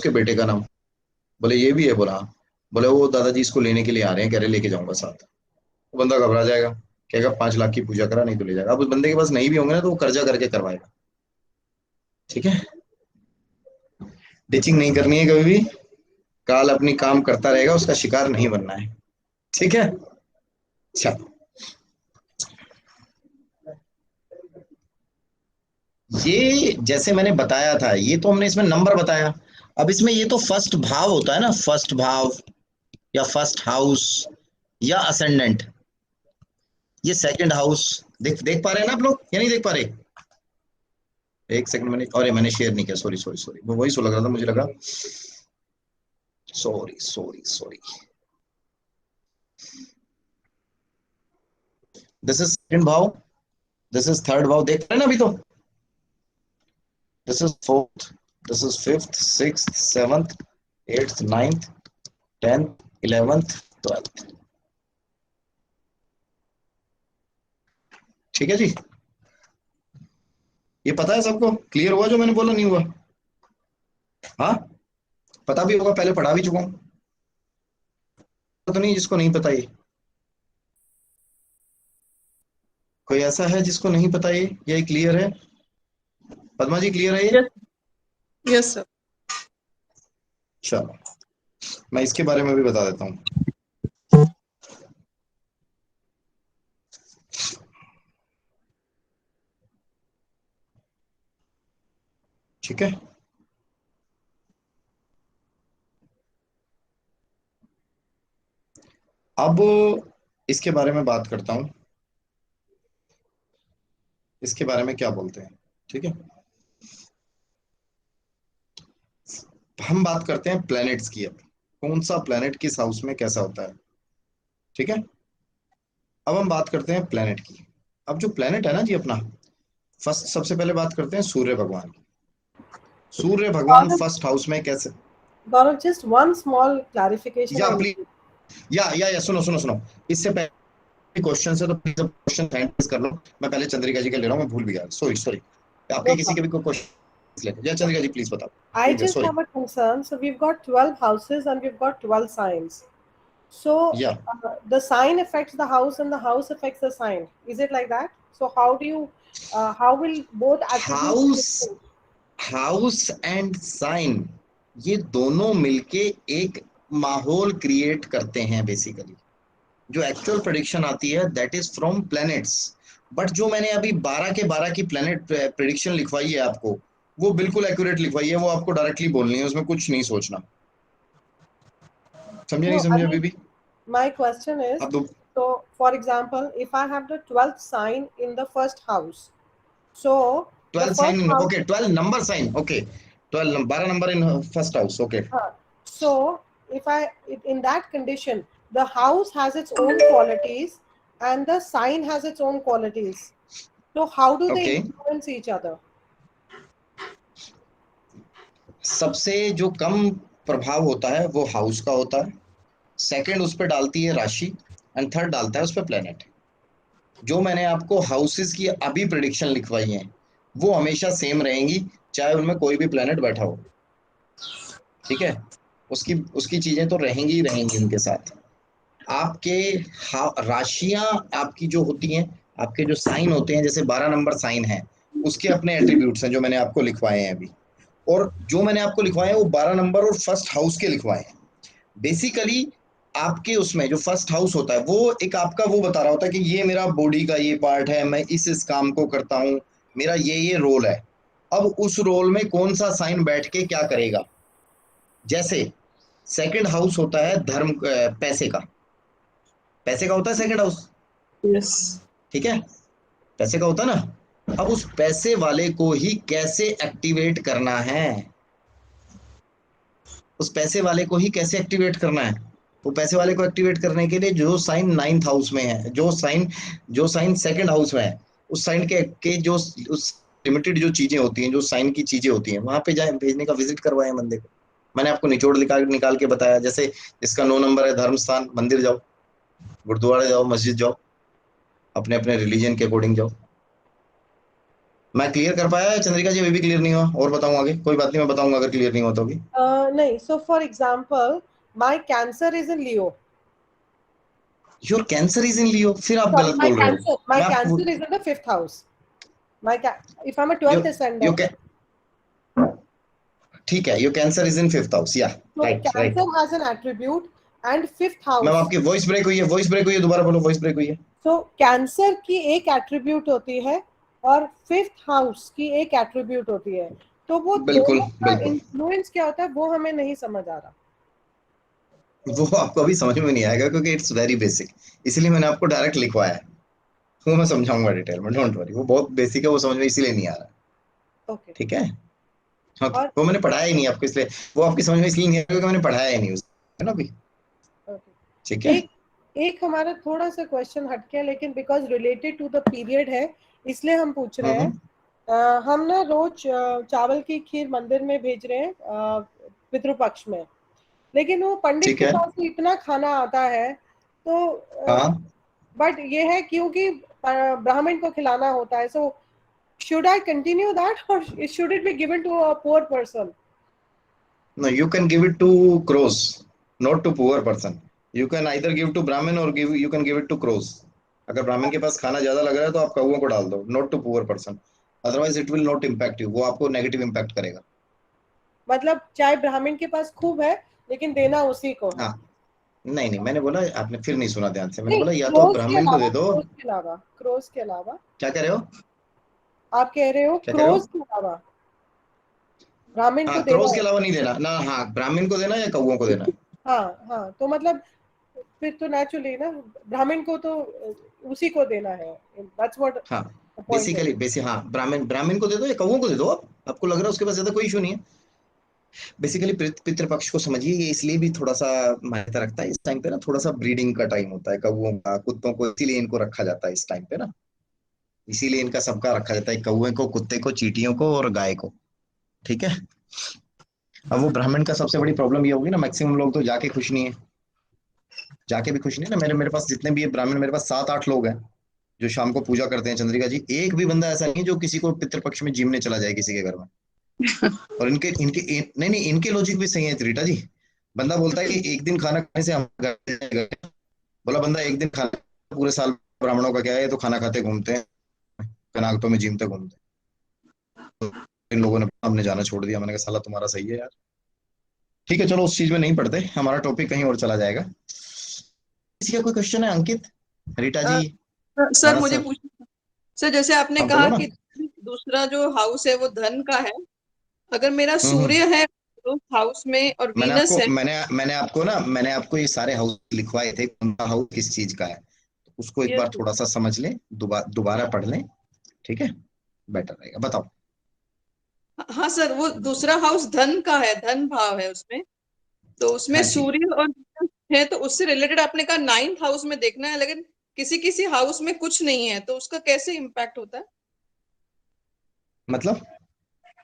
उसके बेटे का नाम। बोले ये भी है, बोला हाँ। बोले वो दादाजी इसको लेने के लिए आ रहे हैं, कह रहे लेके जाऊंगा साथ। वो बंदा घबरा जाएगा, कहेगा 5 लाख की पूजा करा नहीं तो ले जाएगा। अब उस बंदे के पास नहीं भी होंगे ना तो वो कर्जा करके करवाएगा। ठीक है, टीचिंग नहीं करनी है कभी भी। काल अपनी काम करता रहेगा, उसका शिकार नहीं बनना है। ठीक है। अच्छा, ये जैसे मैंने बताया था, ये तो हमने इसमें नंबर बताया। अब इसमें ये तो फर्स्ट भाव होता है ना, फर्स्ट भाव या फर्स्ट हाउस या असेंडेंट। ये सेकंड हाउस। देख देख पा रहे हैं ना आप लोग या नहीं देख पा रहे? एक सेकंड, मैंने शेयर नहीं किया, सॉरी सॉरी सॉरी, वो वही सो लग रहा था, मुझे लगा। Sorry sorry sorry. This is second भाव, दिस इज थर्ड भाव, देख रहे हैं ना अभी तो। This is fourth, this is fifth, sixth, seventh, eighth, ninth, 10th, 11th, 12th। ठीक है जी। ये पता है सबको, क्लियर हुआ जो मैंने बोला, नहीं हुआ? हाँ, पता भी होगा, पहले पढ़ा भी चुका हूँ। तो नहीं जिसको नहीं पता ये? कोई ऐसा है जिसको नहीं पता ये क्लियर है? पद्मा जी क्लियर है ये? Yes, yes, sir. चलो, मैं इसके बारे में भी बता देता हूँ। ठीक है, अब इसके बारे में बात करता हूँ, इसके बारे में क्या बोलते हैं। ठीक है, हम बात करते हैं प्लैनेट्स की। अब कौन सा प्लैनेट किस हाउस में कैसा होता है। ठीक है, अब हम बात करते हैं प्लैनेट की। अब जो प्लैनेट है ना जी अपना, फर्स्ट सबसे पहले बात करते हैं सूर्य भगवान की। सूर्य भगवान Gaurav, फर्स्ट हाउस में कैसे? Gaurav, just one small clarification या I प्लीज, need. या सुनो सुनो सुनो, इससे पहले क्वेश्चन है तो प्लीज क्वेश्चन हैंड कर लो। मैं पहले चंद्रिका जी का ले रहा हूँ, मैं भूल भी गया, सॉरी सॉरी। आपके No किसी के problem. भी कोई क्वेश्चन लेते या चंद्रिका जी प्लीज बताओ। I भूल गया, just sorry. have a concern. So we've got 12 houses and we've got 12 signs. So या the sign affects the house and the house affects the sign. Is it like that? So how do you, how will both attributes be house, different? House and sign, ये दोनों मिलके एक माहौल create करते हैं basically. जो actual prediction आती है that is from planets. But जो मैंने अभी 12 के 12 की प्लैनेट प्रेडिक्शन लिखवाई है आपको, वो बिल्कुल एक्यूरेट लिखवाई है, वो आपको डायरेक्टली बोलनी है, उसमें कुछ नहीं सोचना। समझे नहीं No, I समझे अभी mean, भी? my question is, अब दो, so for example, if I have the 12th sign in the first house, so the 12 first sign, house, okay 12 number sign, okay 12 12 number in first house, okay. so if I, in that condition, the house has its own qualities and the sign has its own qualities. So how do they okay, influence each other? सबसे जो कम प्रभाव होता है वो house का होता है, second उस पर डालती है राशि, एंड थर्ड डालता है उस पर प्लेनेट। जो मैंने आपको हाउसेस की अभी प्रिडिक्शन लिखवाई है वो हमेशा सेम रहेंगी, चाहे उनमें कोई भी प्लेनेट बैठा हो। ठीक है, उसकी उसकी चीजें तो रहेंगी ही रहेंगी उनके साथ। आपके राशियां आपकी जो होती हैं, आपके जो साइन होते हैं, जैसे 12 नंबर साइन है, उसके अपने एट्रीब्यूट्स हैं जो मैंने आपको लिखवाए हैं अभी। और जो मैंने आपको लिखवाए हैं वो 12 नंबर और फर्स्ट हाउस के लिखवाए हैं। बेसिकली आपके उसमें जो फर्स्ट हाउस होता है वो एक आपका वो बता रहा होता है कि ये मेरा बॉडी का ये पार्ट है, मैं इस काम को करता हूँ, मेरा ये रोल है। अब उस रोल में कौन सा साइन बैठ के क्या करेगा। जैसे सेकंड हाउस होता है धर्म, पैसे का, पैसे का होता है सेकंड हाउस। Yes. ठीक है, पैसे का होता है ना। अब उस पैसे वाले को ही कैसे एक्टिवेट करना है, उस पैसे वाले को ही कैसे एक्टिवेट करना है। वो पैसे वाले को एक्टिवेट करने के लिए जो साइन नाइन्थ हाउस में है, जो साइन सेकंड हाउस में है, उस साइन के जो उस लिमिटेड जो चीजें होती हैं, जो साइन की चीजें होती हैं, वहां पे जाए भेजने का, विजिट करवाए बंदे को। मैंने आपको निचोड़ निकाल निकाल के बताया, जैसे जिसका 9 नंबर है धर्म स्थान, मंदिर जाओ, गुरुद्वारे जाओ, मस्जिद जाओ, अपने अपने रिलीजन के अकॉर्डिंग जाओ। मैं क्लियर कर पाया चंद्रिका जी? अभी भी क्लियर नहीं हुआ? और बताऊं आगे? कोई बात नहीं, मैं बताऊंगा अगर क्लियर नहीं हुआ तो भी। नहीं, so for example, my Cancer is in Leo. Your Cancer is in Leo, फिर आप Sorry, गलत बोल रहे हो। my मैं आपको Cancer is in the fifth house. If I'm a yo 12th yo ascendant, ठीक है, your Cancer is in fifth house, या so right right. Cancer has an attribute and fifth ma'am house. आपकी voice break हुई है, voice break हुई है, दोबारा बोलो, वॉइस ब्रेक हुई है। So Cancer की एक एट्रीब्यूट होती है और फिफ्थ हाउस की एक एट्रीब्यूट होती है, तो वो बिल्कुल दोनों का बिल्कुल। इन्फ्लुएंस क्या होता है वो हमें नहीं समझ आ रहा। वो आपको अभी समझ में नहीं आएगा क्योंकि इट्स वेरी बेसिक, इसलिए मैंने आपको डायरेक्ट लिखवाया है। वो मैं समझाऊंगा डिटेल में, डोंट वरी, वो बहुत बेसिक है, वो समझ में इसीलिए नहीं आ रहा। ओके। ठीक है। ओके, और वो मैंने पढ़ाया ही नहीं आपको इसलिए, वो आपकी समझ में इसलिए नहीं आया क्योंकि मैंने पढ़ाया ही नहीं उसको, है ना अभी। ठीक ओके, है। एक एक हमारा थोड़ा सा क्वेश्चन हट गया, लेकिन because related to the period है इसलिए हम पूछ रहे हैं। हम्म। हम ना रोज चावल की खीर मंदिर में भेज रहे हैं पितृपक्ष में, लेकिन वो पंडित ठीक के है। पास से इतना खाना आता है, तो हाँ। बट ये है क्योंकि ब्राह्मण को खिलाना होता है, सो should I continue that or should it be given to a poor person? No, you can give it to crows, not to poor person. You can either give to Brahmin or give you can give it to crows. अगर ब्राह्मण के पास खाना ज्यादा लग रहा है तो आप कौओं को डाल दो, not to poor person. Otherwise it will not impact you, वो आपको नेगेटिव इम्पैक्ट करेगा। मतलब चाहे ब्राह्मण के पास खूब है लेकिन देना उसी को है। हाँ। नहीं नहीं, मैंने बोला, आपने फिर नहीं सुना ध्यान से, मैंने नहीं, बोला या तो आप क्रोज के ब्राह्मण को अलावा, दे दो। क्रोज के अलावा क्या कह रहे हो? आप कह रहे हो क्या कह रहे हो? क्रोज के अलावा ब्राह्मण को हाँ, देना क्रोज के है। अलावा नहीं देना ना, हाँ ब्राह्मण को देना या कौओं को देना है। हाँ हाँ, तो मतलब फिर तो नेचुरली ना ब्राह्मण को तो उसी को देना है, दैट्स व्हाट हाँ, द पॉइंट है। बेसिकली हाँ, ब्राह्मण ब्राह्मण को दे दो या कौओं को दे दो, आप आपको लग रहा है उसके पास ज्यादा कोई इशू नहीं है। बेसिकली पितृपक्ष को समझिए, ये इसलिए भी थोड़ा सा मान्यता रखता है, इस टाइम पे ना थोड़ा सा ब्रीडिंग का टाइम होता है कौओं का, कुत्तों को, इसीलिए इनको रखा जाता है इस टाइम पे ना। इसीलिए इनका सबका रखा जाता है, कौए को, कुत्ते को, चींटियों को और गाय को। ठीक है। अब वो ब्राह्मण का सबसे बड़ी प्रॉब्लम ये होगी ना, मैक्सिमम लोग तो जाके खुश नहीं है, जाके भी खुश नहीं है ना। मेरे मेरे पास जितने भी ये ब्राह्मण, मेरे पास 7-8 लोग हैं जो शाम को पूजा करते हैं चंद्रिका जी, एक भी बंदा ऐसा नहीं है जो किसी को पितृपक्ष में जिमने चला जाए किसी के घर में। और इनके इनके नहीं नहीं, इनके लॉजिक भी सही है रीटा जी। बंदा बोलता है कि एक दिन खाना खाने से हम घर जाएगा। बोला बंदा, एक दिन खाना, पूरे साल ब्राह्मणों का क्या है, ये तो खाना खाते घूमते हैं, कनागतों में जिमते घूमते हैं। तो इन लोगों ने हमने जाना छोड़ दिया, मैंने कहा साला तुम्हारा सही है यार। ठीक है, चलो उस चीज में नहीं पढ़ते, हमारा टॉपिक कहीं और चला जाएगा। किसी का कोई क्वेश्चन है? अंकित, रीटा जी, सर भरत मुझे सर। पूछना, सर जैसे आपने हाँ कहा बोलो ना। कि दूसरा जो हाउस है वो धन का है, अगर मेरा हम्म। सूर्य है उस हाउस में और मैंने वीनस आपको है। मैंने आपको ना, मैंने आपको ये सारे हाउस लिखवाए थे, कौन सा हाउस किस चीज का है, उसको एक यस। बार थोड़ा सा समझ लें, दोबारा दोबारा पढ़ लें। ठीक है, बेटर रहेगा, बताओ। हाँ सर, वो दूसरा हाउस धन का है, धन भाव है उसमें, तो उसमें हाँ जी। सूर्य और वीनस है, तो उससे रिलेटेड आपने कहा नाइन्थ हाउस में देखना है, लेकिन किसी किसी हाउस में कुछ नहीं है, तो उसका कैसे इम्पैक्ट होता है? मतलब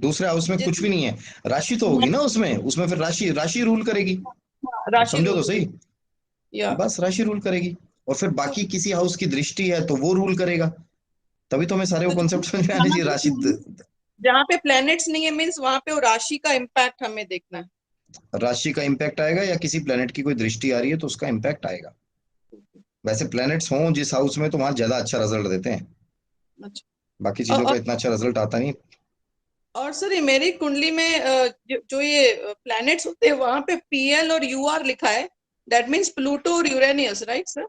दूसरे हाउस में कुछ जिस भी नहीं है, राशि तो होगी ना उसमें, उसमें फिर राशि राशि रूल करेगी। अब राशि समझो तो रूल सही, करेगी या बस राशि रूल करेगी। और फिर तो, बाकी किसी हाउस की दृष्टि है तो वो रूल करेगा। तभी तो हमें सारे वो तो कॉन्सेप्ट समझ में आने चाहिए, राशि जहाँ पे प्लैनेट्स नहीं है मीन्स वहां पे वो राशि का इम्पैक्ट हमें देखना है। राशि का इम्पैक्ट आएगा या किसी प्लेनेट की कोई दृष्टि आ रही है तो उसका इम्पैक्ट आएगा। वैसे प्लैनेट्स हों जिस हाउस में तो वहां ज्यादा अच्छा रिजल्ट देते हैं, अच्छा। बाकी और, चीजों और का इतना अच्छा रिजल्ट आता नहीं। और सर ये मेरी कुंडली में जो ये प्लैनेट्स होते हैं वहां पे पीएल और यूआर लिखा है, दैट मीन्स प्लूटो और यूरेनियस, राइट सर?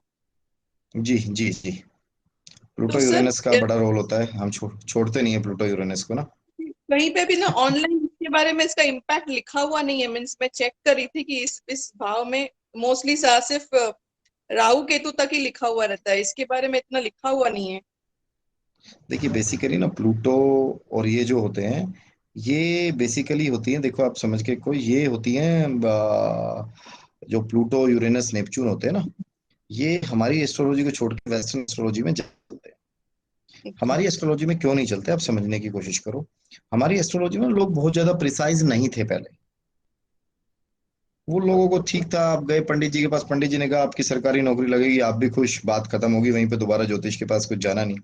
जी जी जी। तो प्लूटो सर यूरेनस का बड़ा रोल होता है, हम छोड़ते नहीं है प्लूटो यूरेनस को ना। कहीं पे भी ना ऑनलाइन इसके बारे में इसका इम्पैक्ट लिखा हुआ नहीं है, मीन्स मैं चेक कर रही थी कि इस भाव में मोस्टली सिर्फ राहु केतु तक ही लिखा हुआ रहता है, इसके बारे में इतना लिखा हुआ नहीं है। देखिए बेसिकली ना प्लूटो और ये जो होते हैं, ये बेसिकली होती हैं, देखो आप समझ के, कोई ये होती हैं जो प्लूटो यूरेनस नेपच्यून होते हैं ना, ये हमारी एस्ट्रोलॉजी को छोड़ के वेस्टर्न एस्ट्रोलॉजी में चलते हैं। Okay. हमारी एस्ट्रोलॉजी में क्यों नहीं चलते, आप समझने की कोशिश करो। हमारी एस्ट्रोलॉजी में लोग बहुत ज्यादा प्रिसाइज नहीं थे पहले। वो लोगों को ठीक था, आप गए पंडित जी के पास, पंडित जी ने कहा आपकी सरकारी नौकरी लगेगी, आप भी खुश, बात खत्म होगी वहीं पे, दोबारा ज्योतिष के पास कुछ जाना नहीं।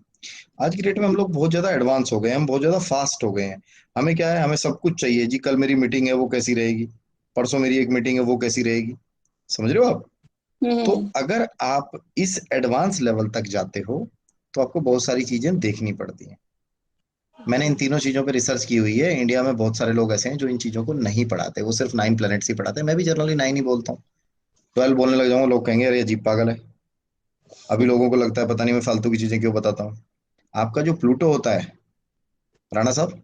आज की डेट में हम लोग बहुत ज्यादा एडवांस हो गए हैं, हम बहुत ज्यादा फास्ट हो गए हैं। हमें क्या है, हमें सब कुछ चाहिए जी, कल मेरी मीटिंग है वो कैसी रहेगी, परसों मेरी एक मीटिंग है वो कैसी रहेगी, समझ रहे हो आप? तो हम्म। अगर आप इस एडवांस लेवल तक जाते हो तो आपको बहुत सारी चीजें देखनी पड़ती हैं। मैंने इन तीनों चीजों पे रिसर्च की हुई है। इंडिया में बहुत सारे लोग ऐसे हैं जो इन चीजों को नहीं पढ़ाते, वो सिर्फ 9 प्लैनेट्स ही पढ़ाते हैं। मैं भी जनरली 9 ही बोलता हूँ। 12 बोलने लग जाऊंगा, लोग कहेंगे अरे ये अजीब पागल है। अभी लोगों को लगता है पता नहीं मैं फालतू की चीजें क्यों बताता हूँ। आपका जो प्लूटो होता है राणा साहब,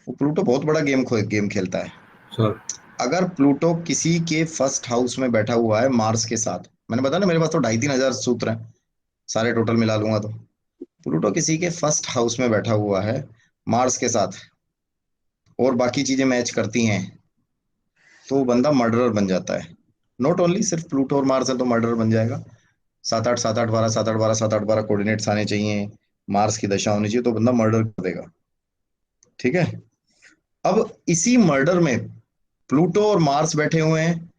वो प्लूटो बहुत बड़ा गेम खेलता है। सर। अगर प्लूटो किसी के फर्स्ट हाउस में बैठा हुआ है मार्स के साथ, मैंने बताया ना मेरे पास तो 2,500-3,000 सूत्र हैं, सारे टोटल मिला लूंगा तो। प्लूटो किसी के फर्स्ट हाउस में बैठा हुआ है मार्स के साथ, और बाकी चीजें मैच करती हैं, तो वो बंदा मर्डरर बन जाता है। नॉट ओनली सिर्फ प्लूटो और मार्स है तो मर्डरर बन जाएगा। 7-8 7-8 12 7-8 12 7-8 12 कोऑर्डिनेट्स आने चाहिए, मार्स की दशा होनी चाहिए, तो बंदा मर्डर कर देगा। ठीक है। अब इसी मर्डर में प्लूटो और मार्स बैठे हुए हैं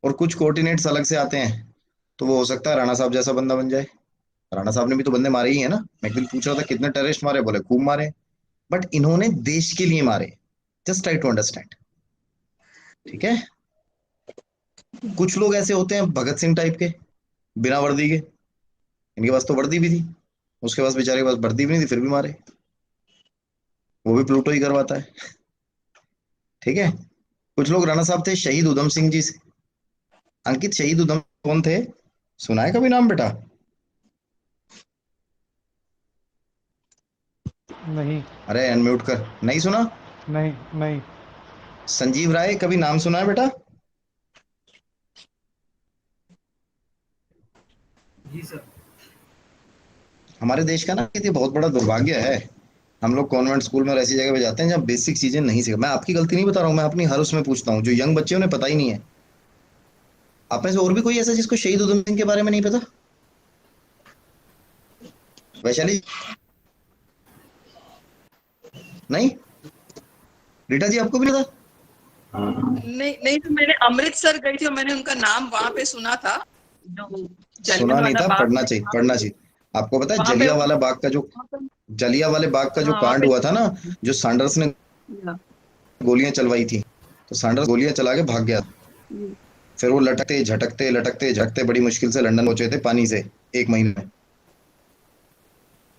और कुछ कोऑर्डिनेट्स अलग से आते हैं, तो वो हो सकता है राणा साहब जैसा बंदा बन जाए। राणा साहब ने भी तो बंदे मारे ही है ना। मैं एक दिन पूछ रहा था कितने टेररिस्ट मारे, बोले खूब मारे, बट इन्होंने देश के लिए मारे। Just try to understand. ठीक है। कुछ लोग ऐसे होते हैं भगत सिंह टाइप के, बिना वर्दी के, इनके पास तो वर्दी भी थी, उसके पास बेचारे के पास वर्दी भी नहीं थी फिर भी मारे। वो भी प्लूटो ही करवाता है। ठीक है। कुछ लोग राणा साहब थे शहीद उधम सिंह जी से। अंकित, शहीद उधम कौन थे? सुना है कभी नाम बेटा? नहीं अरे अनम्यूट कर, नहीं सुना? नहीं नहीं। संजीव राय कभी नाम सुना है बेटा? जी सर। हमारे देश का ना ये बहुत बड़ा दुर्भाग्य है, हम लोग कॉन्वेंट स्कूल में और ऐसी जगह पे जाते हैं जहाँ बेसिक चीजें नहीं सीखा। मैं आपकी गलती नहीं बता रहा हूँ, मैं अपनी हर उसमें पूछता हूँ, जो यंग बच्चे हैं उन्हें पता ही नहीं है। आप में से और भी कोई ऐसा जिसको शहीद उधम सिंह के बारे में नहीं पता? वैशाली? नहीं? रीटा जी आपको भी नहीं पता? नहीं नहीं, तो मैंने अमृतसर गई थी और मैंने उनका नाम वहां पे सुना था, जो सुना नहीं जलियांवाला था, बाग पढ़ना है चाहिए, वहां पढ़ना पे। चाहिए। आपको पता है वहां पे जलियांवाला बाग का जो, वहां पे- जलियांवाले बाग का जो हाँ वहां कांड पे। हुआ था ना, जो सैंडर्स ने गोलियां चलवाई थी, तो सैंडर्स गोलियां चला के भाग गया। फिर वो लटकते झटकते लटकते झटकते बड़ी मुश्किल से लंदन पहुंचे थे पानी से, 1 महीने में।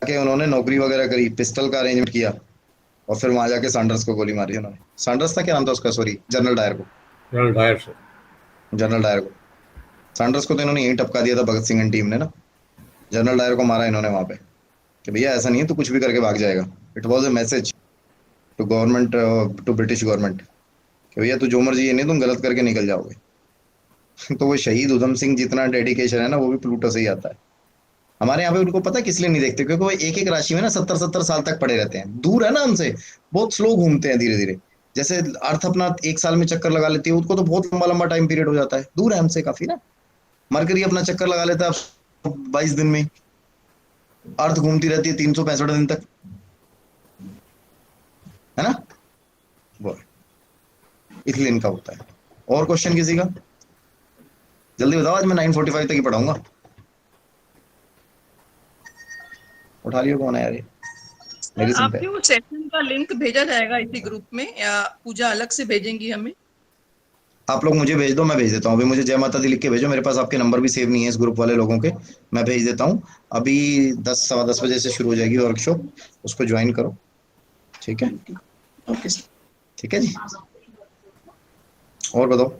के उन्होंने नौकरी वगैरह करी, पिस्टल का अरेंजमेंट किया, और फिर वहां जाके सैंडर्स को गोली मारी उन्होंने। सैंडर्स था, क्या नाम था उसका, सॉरी, जनरल डायर को। General Dyer sir. General Dyer को, सैंडर्स को तो इन्होंने यहीं टपका दिया था भगत सिंह एंड टीम ने ना। जनरल डायर को मारा इन्होंने वहां पे, कि भैया ऐसा नहीं है तू कुछ भी करके भाग जाएगा। It was a message to government, to British government, कि भैया तू जो मर्जी, ये नहीं तुम गलत करके निकल जाओगे। तो वो शहीद उधम सिंह जितना डेडिकेशन है ना, वो भी प्लूटो से ही आता है। हमारे यहाँ पे उनको पता है किस लिए नहीं देखते, क्योंकि वो एक एक राशि में ना 70-70 साल तक पड़े रहते हैं, दूर है ना हमसे, बहुत स्लो घूमते हैं धीरे धीरे। जैसे अर्थ अपना 1 साल में चक्कर लगा लेती है, उसको तो बहुत लंबा लंबा टाइम पीरियड हो जाता है, दूर है हमसे काफी ना। मरकरी अपना चक्कर लगा लेता है 22 दिन में, अर्थ घूमती रहती है 365 दिन तक, है ना। वो है। इसलिए इनका होता है। और क्वेश्चन किसी का? जल्दी बताओ, आज मैं 9:45 तक ही पढ़ाऊंगा। उठा लियो, कौन है यार ये सर मेरी सिम पे? आपके वो सेशन का लिंक भेजा जाएगा इसी ग्रुप में, या पूजा अलग से भेजेंगी हमें? आप लोग मुझे भेज दो, मैं भेज देता हूँ। अभी मुझे जय माता दी लिख के भेजो, मेरे पास आपके नंबर भी सेव नहीं है इस ग्रुप वाले लोगों के। मैं भेज देता हूँ। अभी 10 सवा 10 बजे से शुरू हो जाएगी वर्कशॉप, उसको ज्वाइन करो। ठीक है। Okay sir. ठीक है जी। और बताओ,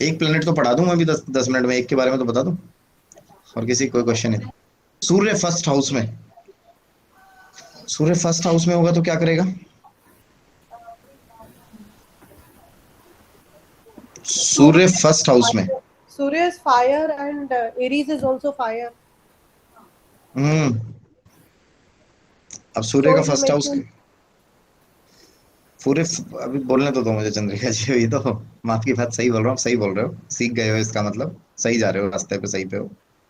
एक प्लेनेट तो पढ़ा दूं मैं भी, 10 10 मिनट में एक के बारे में तो बता दूं। और किसी कोई क्वेश्चन है? सूर्य फर्स्ट हाउस में, सूर्य फर्स्ट हाउस में होगा तो क्या करेगा? सूर्य फर्स्ट हाउस में, Surya is fire and Aries is also fire. हम्म, अब सूर्य So का it will first make house, him पूरे अभी बोलने तो दो मुझे चंद्रिका जी, हुई तो मैं आपकी बात सही बोल रहा हूँ, सही बोल रहे हो, सीख गए हो, इसका मतलब सही जा रहे हो, रास्ते पे सही पे हो।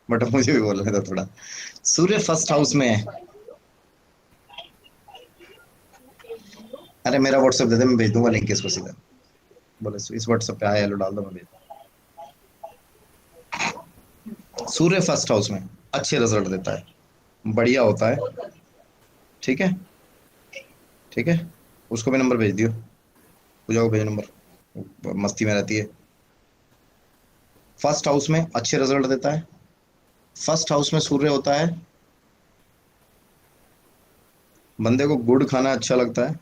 बट मुझे भी बोलने दो थोड़ा। सूर्य फर्स्ट हाउस में है। अरे मेरा व्हाट्सएप दे दे, मैं भेज दूंगा लिंक इसको सीधा। बोले इस व्हाट्सएप पे हाय हेलो डाल दो, मैं भेज दूं। सूर्य फर्स्ट हाउस में अच्छे रिजल्ट देता है, बढ़िया होता है, ठीक है, ठीक है। उसको भी नंबर भेज दियो, पूजा को भेज नंबर, मस्ती में रहती है। फर्स्ट हाउस में अच्छे रिजल्ट देता है, फर्स्ट हाउस में सूर्य होता है, बंदे को गुड़ खाना अच्छा लगता है,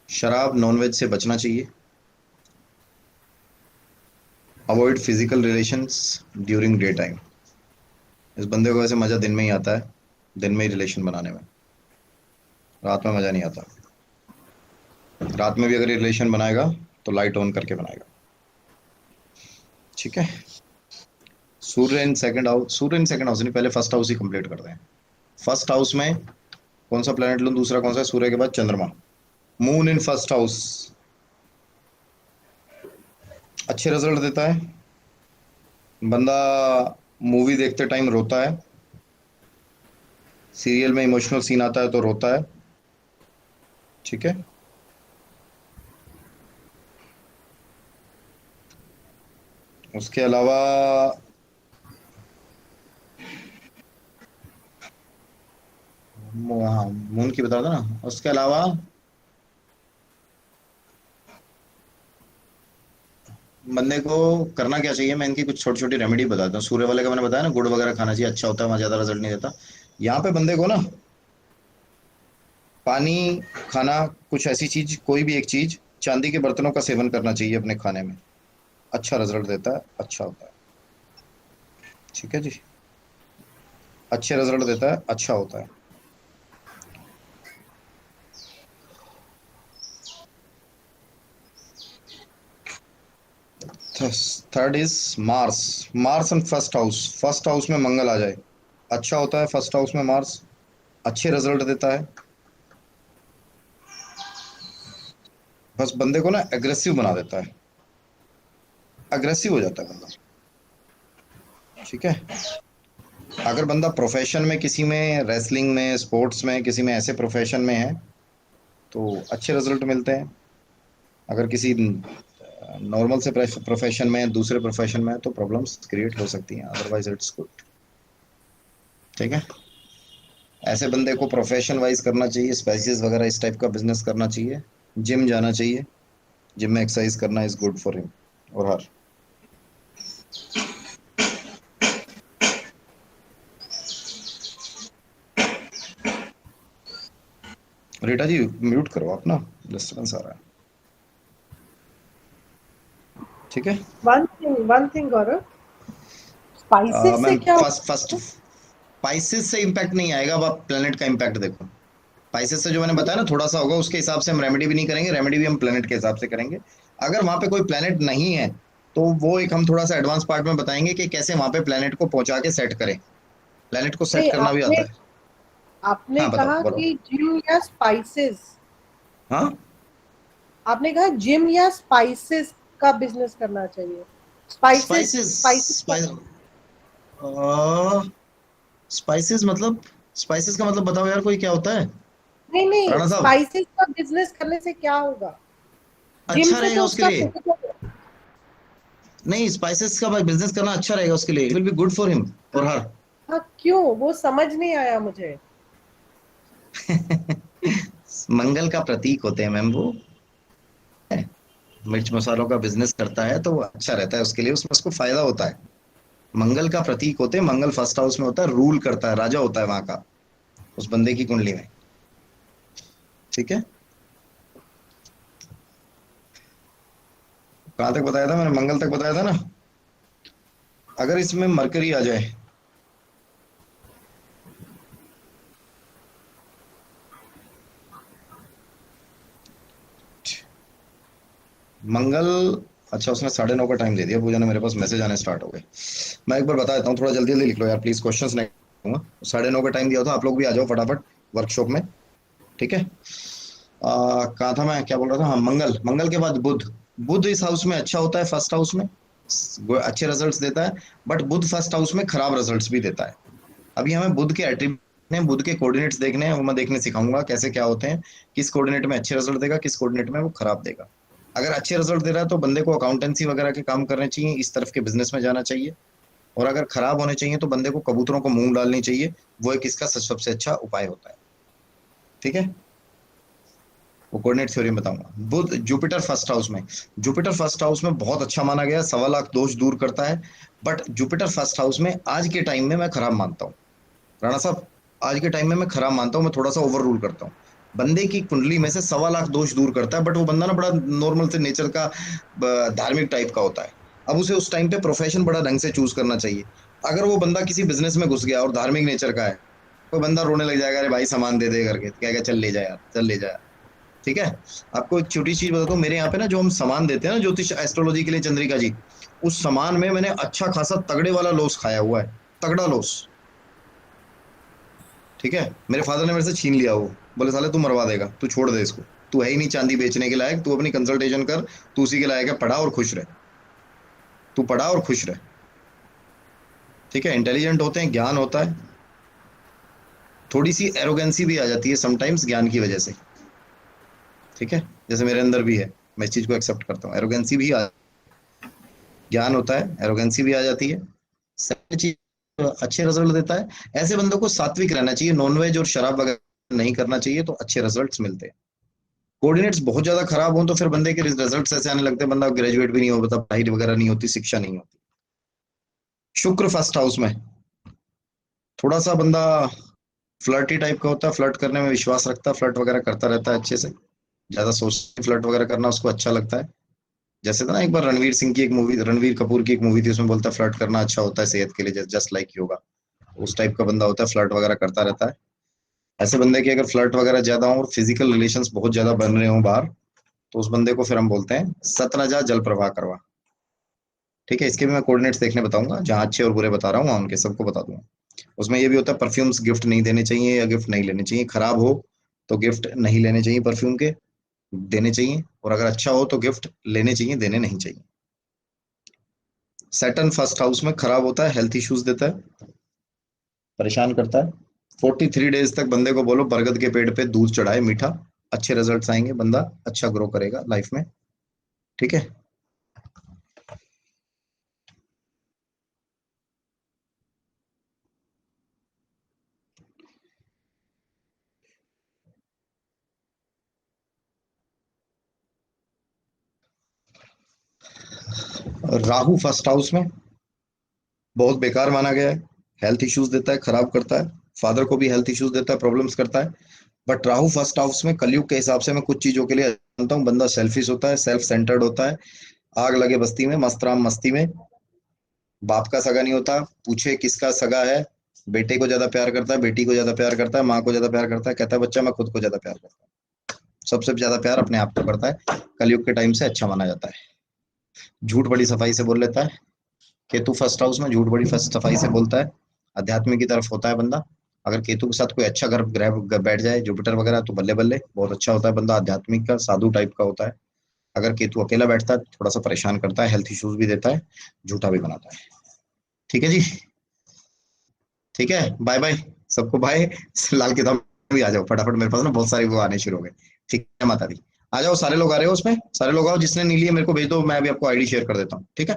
शराब नॉनवेज से बचना चाहिए, avoid physical relations during day time. इस बंदे को वैसे मजा दिन में ही आता है, दिन में ही रिलेशन बनाने में, रात में मजा नहीं आता। रात में भी अगर रिलेशन बनाएगा तो लाइट ऑन करके बनाएगा, ठीक है। Surya in second house, Surya in second house नहीं, पहले फर्स्ट हाउस ही कंप्लीट करते हैं। फर्स्ट हाउस में कौन सा प्लेनेट लूं, दूसरा कौन सा है, सूर्य के बाद चंद्रमा। मून इन फर्स्ट हाउस अच्छे रिजल्ट देता है, बंदा मूवी देखते टाइम रोता है, सीरियल में इमोशनल सीन आता है तो रोता है, ठीक है। उसके अलावा हाँ मून की बता दो ना। उसके अलावा बंदे को करना क्या चाहिए, मैं इनकी कुछ छोटी छोटी रेमेडी बताता हूँ। सूर्य वाले का मैंने बताया ना, गुड़ वगैरह खाना चाहिए, अच्छा होता है, वहाँ ज्यादा रिजल्ट नहीं देता। यहाँ पे बंदे को ना पानी, खाना, कुछ ऐसी चीज, कोई भी एक चीज, चांदी के बर्तनों का सेवन करना चाहिए अपने खाने में, अच्छा रिजल्ट देता है, अच्छा होता है, ठीक है जी। अच्छे रिजल्ट देता है, अच्छा होता है। Third is Mars. Mars and first house, first house में मंगल आ जाए, अच्छा होता है। फर्स्ट हाउस में मार्स अच्छे रिजल्ट देता है, बस बंदे को ना एग्रेसिव बना देता है, अग्रेसिव हो जाता है बंदा, ठीक है। अगर बंदा प्रोफेशन में, किसी में रेसलिंग में, स्पोर्ट्स में, किसी में ऐसे प्रोफेशन में है तो अच्छे रिजल्ट मिलते हैं। अगर किसी नॉर्मल से प्रोफेशन में, दूसरे प्रोफेशन में है तो प्रॉब्लम्स क्रिएट हो सकती हैं, अदरवाइज इट्स गुड, ठीक है। ऐसे बंदे को प्रोफेशन वाइज करना चाहिए, स्पाइसेस वगैरह इस टाइप का बिजनेस करना चाहिए, जिम जाना चाहिए, जिम में एक्सरसाइज करना इज गुड फॉर हिम और हर। रीटा जी म्यूट करो आप ना, डिस्टर्बेंस आ रहा है, ठीक है। one thing गौरव, स्पाइसेस से मैम क्या फर्स्ट फर्स्ट स्पाइसेस से इम्पैक्ट नहीं आएगा, अब आप प्लेनेट का इम्पैक्ट देखो। स्पाइसेस से जो मैंने बताया ना थोड़ा सा होगा, उसके हिसाब से हम रेमेडी भी नहीं करेंगे, रेमेडी भी हम प्लेनेट के हिसाब से करेंगे। अगर वहां पे कोई प्लेनेट नहीं है तो वो एक हम थोड़ा सा एडवांस पार्ट में बताएंगे कि कैसे वहां पे प्लेनेट को पहुंचा के सेट करें। प्लेनेट को सेट नहीं, करना भी आपने आता है। आपने हाँ बताओ कहा बोलो। कि जिम या स्पाइसेस, हाँ आपने कहा जिम या स्पाइसेस का बिजनेस करना चाहिए। स्पाइसेस स्पाइसेस, स्पाइसेस का, स्पाइसेस मतलब, स्पाइसेस का मतलब बताओ यार, कोई क्या होता है नहीं नहीं, राणा साहब। स्पाइसेस का बिजनेस करने से क्या होगा? जिम अच्छा से रहेगा तो उसके उसका लिए, नहीं स्पाइसेस का बिजनेस करना अच्छा रहेगा उसके लिए, will be good for him और हर। हाँ, क्यों? वो समझ नहीं आया मुझे। मंगल का प्रतीक होते हैं मैम वो, मिर्च मसालों का बिजनेस करता है तो वो अच्छा रहता है उसके लिए, उसमें उसको फायदा होता है। मंगल का प्रतीक होते हैं, मंगल फर्स्ट हाउस में होता है, रूल करता है, राजा होता है वहां का, उस बंदे की कुंडली में, ठीक है। कहाँ तक बताया था मैंने, मंगल तक बताया था ना। अगर इसमें मरकरी आ जाए, मंगल, अच्छा उसने 9:30 का टाइम दे दिया, पूजा ने, मेरे पास मैसेज आने स्टार्ट हो गए। मैं एक बार बता देता हूँ, थोड़ा जल्दी जल्दी लिख लो यार प्लीज, क्वेश्चंस नहीं दूंगा। 9:30 का टाइम दिया था, आप लोग भी आ जाओ फटाफट वर्कशॉप में, ठीक है। कहा था मैं, क्या बोल रहा था, हाँ मंगल, मंगल के बाद बुध। बुध इस हाउस में अच्छा होता है, फर्स्ट हाउस में अच्छे रिजल्ट्स देता है, बट बुध फर्स्ट हाउस में खराब रिजल्ट्स भी देता है, अभी हमें बुध के एट्रीब्यूट, बुध के कोऑर्डिनेट्स देखने हैं, वो मैं देखने सिखाऊंगा कैसे क्या होते हैं, किस कोऑर्डिनेट में अच्छे रिजल्ट देगा, किस कोऑर्डिनेट में वो खराब देगा। अगर अच्छे रिजल्ट दे रहा है तो बंदे को अकाउंटेंसी वगैरह के काम करने चाहिए, इस तरफ के बिजनेस में जाना चाहिए। और अगर खराब होने चाहिए तो बंदे को कबूतरों को मूंग डालनी चाहिए, वो एक इसका सबसे अच्छा उपाय होता है। ठीक है, वो कोऑर्डिनेट थ्योरी में बताऊंगा। बुध जुपिटर फर्स्ट हाउस में, जुपिटर फर्स्ट हाउस में बहुत अच्छा माना गया, 1.25 लाख दोष दूर करता है। बट जुपिटर फर्स्ट हाउस में आज के टाइम में मैं खराब मानता हूँ राणा साहब, आज के टाइम में मैं खराब मानता हूँ, मैं थोड़ा सा ओवर रूल करता हूँ। बंदे की कुंडली में से 1.25 लाख दोष दूर करता है, बट वो बंदा ना बड़ा नॉर्मल से नेचर का, धार्मिक टाइप का होता है। अब उसे उस टाइम पे प्रोफेशन बड़ा ढंग से चूज करना चाहिए। अगर वो बंदा किसी बिजनेस में घुस गया और धार्मिक नेचर का है, कोई बंदा रोने लग जाएगा, अरे भाई सामान दे दे करके, कहेगा चल ले जा यार, चल ले जा यार। ठीक है, आपको एक छोटी चीज बताता हूँ, मेरे यहाँ पे ना जो हम सामान देते हैं ना ज्योतिष एस्ट्रोलॉजी के लिए, चंद्रिका जी, उस सामान में मैंने अच्छा खासा तगड़े वाला लॉस खाया हुआ है, तगड़ा लॉस। ठीक है, मेरे फादर ने मेरे से छीन लिया, वो बोले साले तू मरवा देगा, तू छोड़ दे इसको, तू है ही नहीं चांदी बेचने के लायक, तू अपनी कंसल्टेशन कर, तू उसी के लायक है, पढ़ा और खुश रह, तू पढ़ा और खुश रह। ठीक है, इंटेलिजेंट होते हैं, ज्ञान होता है, थोड़ी सी एरोगेंसी भी आ जाती है समटाइम्स ज्ञान की वजह से। ठीक है, जैसे मेरे अंदर भी है, मैं इस चीज को एक्सेप्ट करता हूँ, एरोगेंसी भी ज्ञान होता है, एरोगेंसी भी आ जाती है, सभी चीज अच्छे रिजल्ट देता है। ऐसे बंदों को सात्विक रहना चाहिए, नॉनवेज और शराब वगैरह नहीं करना चाहिए, तो अच्छे रिजल्ट्स मिलते हैं। कोऑर्डिनेट्स बहुत ज्यादा खराब हो तो फिर बंदे के रिजल्ट्स ऐसे आने लगते हैं, बंदा ग्रेजुएट भी नहीं हो पाता, पढ़ाई वगैरह नहीं होती, शिक्षा नहीं होती। शुक्र फर्स्ट हाउस में, थोड़ा सा बंदा फ्लर्टी टाइप का होता है, फ्लर्ट करने में विश्वास रखता है, फ्लर्ट वगैरह करता रहता है अच्छे से, ज्यादा सोच फ्लर्ट वगैरह करना उसको अच्छा लगता है। जैसे था ना एक बार रणवीर सिंह की एक मूवी, रणवीर कपूर की एक मूवी थी, उसमें बोलता है फ्लर्ट करना अच्छा होता है सेहत के लिए, जस्ट लाइक योगा। उस टाइप का बंदा होता है, फ्लर्ट वगैरह करता रहता है। ऐसे बंदे की अगर फ्लर्ट वगैरह ज्यादा हो और फिजिकल रिलेशंस बहुत ज्यादा बन रहे हो बाहर, तो उस बंदे को फिर हम बोलते हैं सतनजा जल प्रवाह करवा। ठीक है, इसके भी मैं कोऑर्डिनेट्स देखने बताऊंगा, जहाँ अच्छे और बुरे बता रहा हूँ वहाँ उनके सबको बता दूंगा। उसमें ये भी होता है परफ्यूम्स गिफ्ट नहीं देने चाहिए, या गिफ्ट नहीं लेने चाहिए, खराब हो तो गिफ्ट नहीं लेने चाहिए परफ्यूम के, देने चाहिए, और अगर अच्छा हो तो गिफ्ट लेने चाहिए, देने नहीं चाहिए। सैटर्न फर्स्ट हाउस में खराब होता है, हेल्थ इश्यूज देता है, परेशान करता है। 43 डेज तक बंदे को बोलो बरगद के पेड़ पे दूध चढ़ाए मीठा, अच्छे रिजल्ट्स आएंगे, बंदा अच्छा ग्रो करेगा लाइफ में। ठीक है, राहु फर्स्ट हाउस में बहुत बेकार माना गया है, हेल्थ इश्यूज देता है, खराब करता है, फादर को भी हेल्थ इश्यूज देता है, प्रॉब्लम्स करता है। बट राहु फर्स्ट हाउस में कलयुग के हिसाब से मैं कुछ चीजों के लिए जानता हूँ, बंदा सेल्फिश होता है, सेल्फ सेंटर्ड होता है, आग लगे बस्ती में, मस्त राम मस्ती में, बाप का सगा नहीं होता, पूछे किसका सगा है, बेटे को ज्यादा प्यार करता है, बेटी को ज्यादा प्यार करता है, माँ को ज्यादा प्यार करता है, कहता है बच्चा मैं खुद को ज्यादा प्यार करता हूँ, सबसे ज्यादा प्यार अपने आप को करता है, कलयुग के टाइम से अच्छा माना जाता है। झूठ बड़ी सफाई से बोल लेता है, केतु फर्स्ट हाउस में झूठ बड़ी फर्स्ट सफाई से बोलता है, अध्यात्म की तरफ होता है बंदा। अगर केतु के साथ कोई अच्छा घर ग्रह बैठ जाए, जुपिटर वगैरह, तो बल्ले बल्ले बहुत अच्छा होता है बंदा, आध्यात्मिक का साधु टाइप का होता है। अगर केतु अकेला बैठता है तो थोड़ा सा परेशान करता है, हेल्थ इश्यूज भी देता है, झूठा भी बनाता है। ठीक है जी, ठीक है, बाय बाय सबको, बाय। लाल किताब भी आ जाओ फटाफट, मेरे पास ना बहुत सारी वो आने शुरू हो गए। ठीक है माता दी, आ जाओ सारे लोग, आ रहे हो उसमें, सारे लोग आओ, जिसने नहीं लिए मेरे को भेज दो, मैं अभी आपको आईडी शेयर कर देता हूँ। ठीक है।